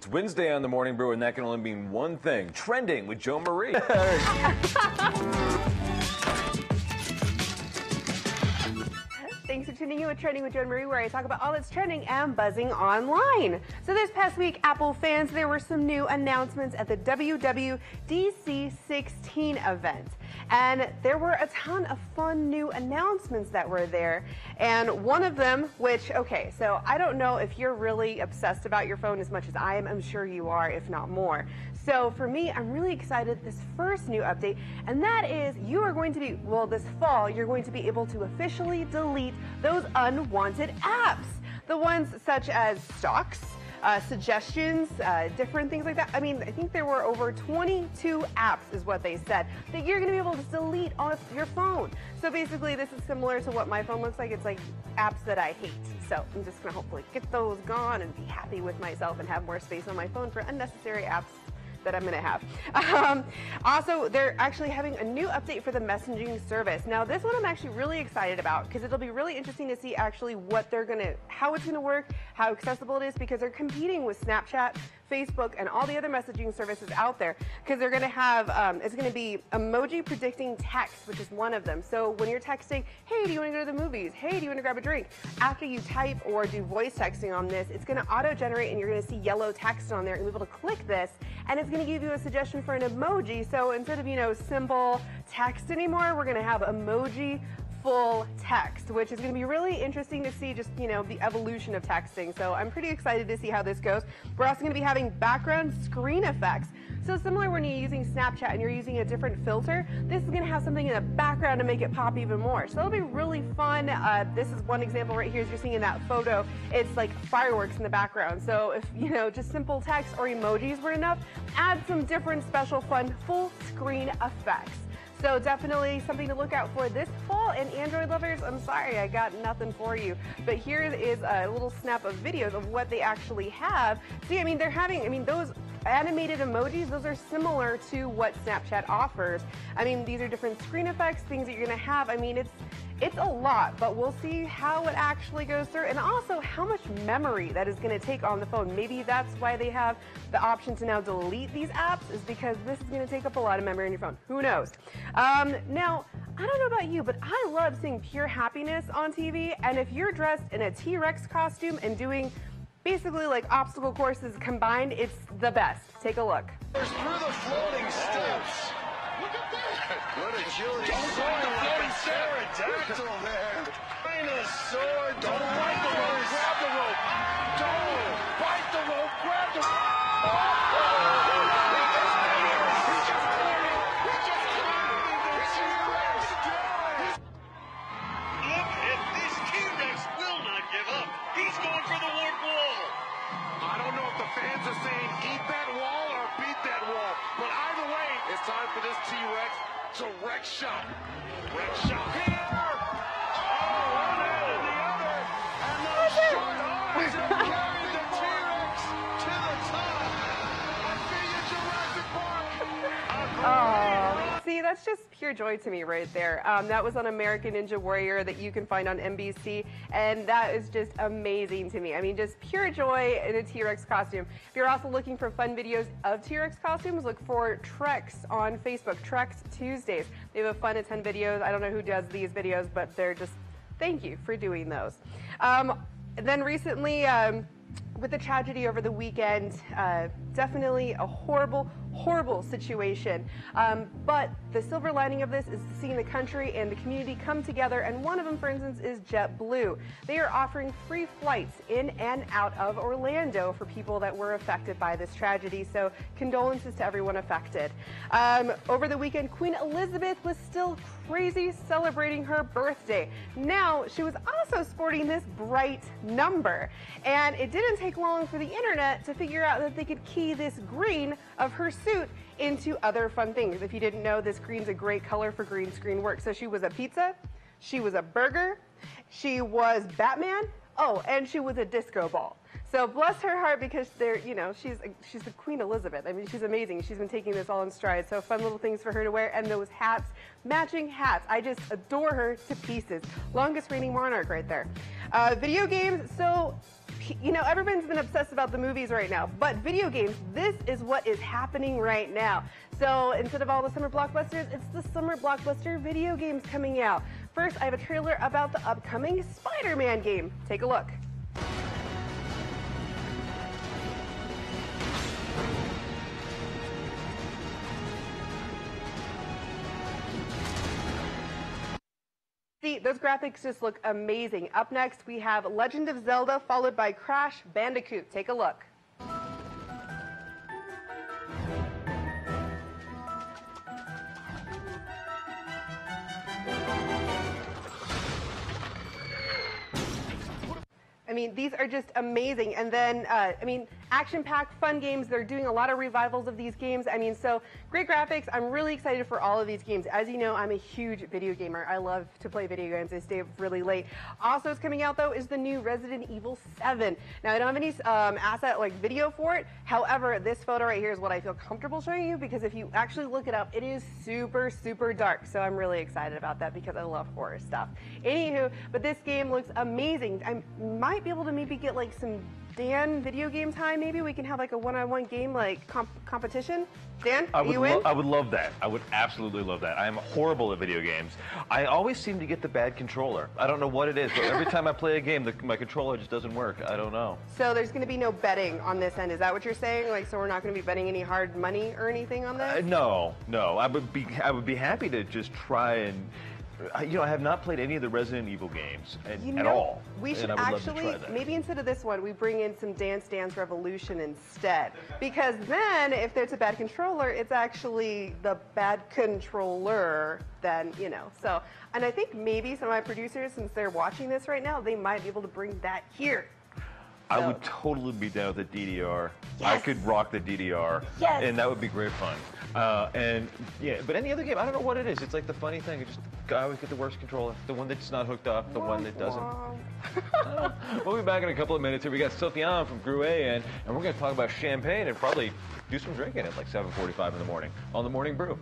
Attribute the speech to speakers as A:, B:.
A: It's Wednesday on the Morning Brew, and that can only mean one thing: trending with Joe Marie.
B: Thanks for tuning in with Trending with Joe Marie, where I talk about all that's trending and buzzing online. So this past week, Apple fans, there were some new announcements at the WWDC 16 event. And there were a ton of fun new announcements that were there. And one of them, which, okay, so I don't know if you're really obsessed about your phone as much as I am. I'm sure you are, if not more. So for me, I'm really excited this first new update, and that is you are going to be, well, this fall, you're going to be able to officially delete those unwanted apps. The ones such as stocks, suggestions, different things like that. I mean, I think there were over 22 apps is what they said that you're going to be able to delete off your phone. So basically this is similar to what my phone looks like. It's like apps that I hate. So I'm just going to hopefully get those gone and be happy with myself and have more space on my phone for unnecessary apps that I'm going to have. Also, they're actually having a new update for the messaging service. Now, this one I'm actually really excited about because it'll be really interesting to see actually what they're going to, how it's going to work, how accessible it is, because they're competing with Snapchat, Facebook, and all the other messaging services out there, because they're going to have, it's going to be emoji predicting text, which is one of them. So when you're texting, hey, do you want to go to the movies? Hey, do you want to grab a drink? After you type or do voice texting on this, it's going to auto-generate and you're going to see yellow text on there, and you'll be able to click this, and it's going to give you a suggestion for an emoji. So instead of, simple text anymore, we're going to have emoji full text, which is going to be really interesting to see, just, the evolution of texting. So I'm pretty excited to see how this goes. We're also going to be having background screen effects. So similar when you're using Snapchat and you're using a different filter, this is going to have something in the background to make it pop even more. So that'll be really fun. This is one example right here, as you're seeing in that photo. It's like fireworks in the background. So if, just simple text or emojis were enough, add some different special fun full screen effects. So definitely something to look out for this fall. And Android lovers, I'm sorry, I got nothing for you. But here is a little snap of videos of what they actually have. See, they're having, those animated emojis, those are similar to what Snapchat offers. These are different screen effects, things that you're going to have. It's a lot, but we'll see how it actually goes through, and also how much memory that is going to take on the phone. Maybe that's why they have the option to now delete these apps, is because this is going to take up a lot of memory on your phone. Who knows? Now, I don't know about you, but I love seeing pure happiness on TV, and if you're dressed in a T-Rex costume and doing basically like obstacle courses combined, it's the best. Take a look.
C: Through the floating steps. Look at that! Good agility. Don't bite the floating pterodactyl there. Dinosaur. Don't bite the rope. Grab the rope. Don't bite the rope. Grab the rope.
D: Look at this T-Rex will not give up. He's going for the warp wall.
C: I don't know if the fans are saying eat that wall or beat that wall, but either way, it's time for this T-Rex to wreck shop. Wreck shop here. Oh, one end and the other, and those short arms have carried the T-Rex to the top. I see you, Jurassic Park.
B: See, that's just pure joy to me right there. That was on American Ninja Warrior that you can find on NBC, and that is just amazing to me. Just pure joy in a T-Rex costume. If you're also looking for fun videos of T-Rex costumes, look for Treks on Facebook, Treks Tuesdays. They have a fun 10 videos. I don't know who does these videos, but they're just, thank you for doing those. Then recently, with the tragedy over the weekend, definitely a horrible situation. But the silver lining of this is seeing the country and the community come together, and one of them, for instance, is JetBlue. They are offering free flights in and out of Orlando for people that were affected by this tragedy, so condolences to everyone affected. Over the weekend, Queen Elizabeth was still crazy celebrating her birthday. Now, she was also sporting this bright number, and it didn't take long for the internet to figure out that they could key this green of her suit into other fun things. If you didn't know, this green's a great color for green screen work. So she was a pizza, she was a burger, she was Batman, oh, and she was a disco ball. So bless her heart, because they're, she's the Queen Elizabeth. She's amazing. She's been taking this all in stride. So fun little things for her to wear, and those hats, matching hats. I just adore her to pieces. Longest reigning monarch right there. Video games. So you know, everyone's been obsessed about the movies right now, but video games, this is what is happening right now. So instead of all the summer blockbusters, it's the summer blockbuster video games coming out. First, I have a trailer about the upcoming Spider-Man game. Take a look. See, those graphics just look amazing. Up next, we have Legend of Zelda, followed by Crash Bandicoot. Take a look. I mean, these are just amazing. And then, I mean, action-packed, fun games. They're doing a lot of revivals of these games. I mean, so great graphics. I'm really excited for all of these games. As you know, I'm a huge video gamer. I love to play video games. I stay up really late. Also, what's coming out, though, is the new Resident Evil 7. Now, I don't have any asset, like, video for it. However, this photo right here is what I feel comfortable showing you, because if you actually look it up, it is super, super dark. So I'm really excited about that because I love horror stuff. Anywho, but this game looks amazing. I might be able to maybe get like some Dan video game time. Maybe we can have like a one-on-one game like competition. Dan, are you in?
A: I would love that. I would absolutely love that. I am horrible at video games. I always seem to get the bad controller. I don't know what it is, but every time I play a game, my controller just doesn't work. I don't know.
B: So there's going to be no betting on this end. Is that what you're saying? Like, so we're not going to be betting any hard money or anything on this?
A: No. I would be happy to just try and. You know, I have not played any of the Resident Evil games at all.
B: We should actually, maybe instead of this one, we bring in some Dance Dance Revolution instead. Because then, if there's a bad controller, it's actually the bad controller, then, you know. So, and I think maybe some of my producers, since they're watching this right now, they might be able to bring that here.
A: I would totally be down with the DDR.
B: Yes.
A: I could rock the DDR.
B: Yes.
A: And that would be great fun. And yeah, but any other game, I don't know what it is. It's like the funny thing. I always get the worst controller. The one that's not hooked up, the one that doesn't. We'll be back in a couple of minutes here. We got Sofiane from Brew, and we're going to talk about champagne and probably do some drinking at like 7:45 in the morning on the Morning Brew.